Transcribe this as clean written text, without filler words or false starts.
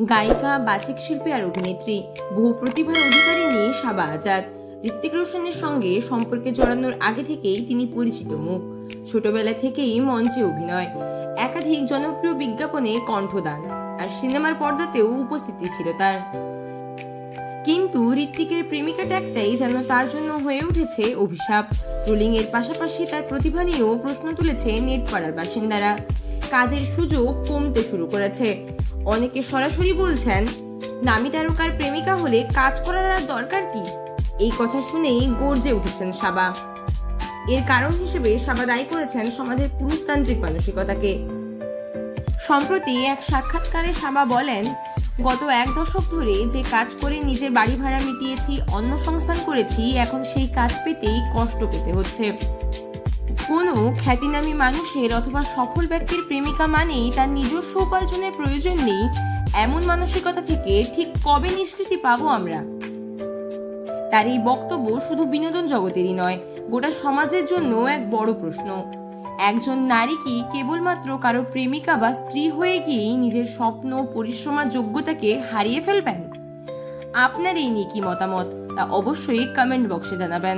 গায়িকা, বাচিক শিল্পী আর অভিনেত্রী, বহু প্রতিভার অধিকারিণী সাবা আজাদ ঋত্বিক রোশনের সঙ্গে সম্পর্কে জড়ানোর আগে থেকেই তিনি পরিচিত মুখ। ছোটবেলা থেকেই মঞ্চে অভিনয়, একাধিক জনপ্রিয় বিজ্ঞাপনে কণ্ঠদান আর সিনেমার পর্দাতেও উপস্থিতি ছিল তার। কিন্তু ঋত্বিকের প্রেমিকা ট্যাগটাই যেন তার জন্য হয়ে উঠেছে অভিশাপ। ট্রোলিং এর পাশাপাশি তার প্রতিভা নিয়েও প্রশ্ন তুলেছে নেটপাড়ার বাসিন্দারা। কাজের সুযোগ কমতে শুরু করেছে। অনেকে সরাসরি বলছেন, নামী তারকার প্রেমিকা হলে কাজ করার আর দরকার কি? এই কথা শুনেই গর্জে উঠেছেন সাবা। এর কারণ হিসেবে সাবা দায়ী করেছেন সমাজের পুরুষতান্ত্রিক মানসিকতাকে। সম্প্রতি এক সাক্ষাৎকারে সাবা বলেন, গত 1 দশক ধরে যে কাজ করে নিজের বাড়ি ভাড়া মিটিয়েছি, অন্য সংস্থান করেছি, এখন সেই কাজ পেতেই কষ্ট পেতে হচ্ছে। কোনো খ্যাতিনামী মানুষের অথবা সফল ব্যক্তির প্রেমিকা মানেই তার নিজস্ব উপার্জনের প্রয়োজন নেই, এমন মানসিকতা থেকে ঠিক কবে নিষ্কৃতি পাবো আমরা? তার এই বক্তব্য শুধু বিনোদন জগতেরই নয়, গোটা সমাজের জন্য এক বড় প্রশ্ন। একজন নারী কি কেবলমাত্র কারো প্রেমিকা বা স্ত্রী হয়ে গিয়েই নিজের স্বপ্ন, পরিশ্রম আর যোগ্যতাকে হারিয়ে ফেলবেন? আপনার এই নিয়ে কি মতামত তা অবশ্যই কমেন্ট বক্সে জানাবেন।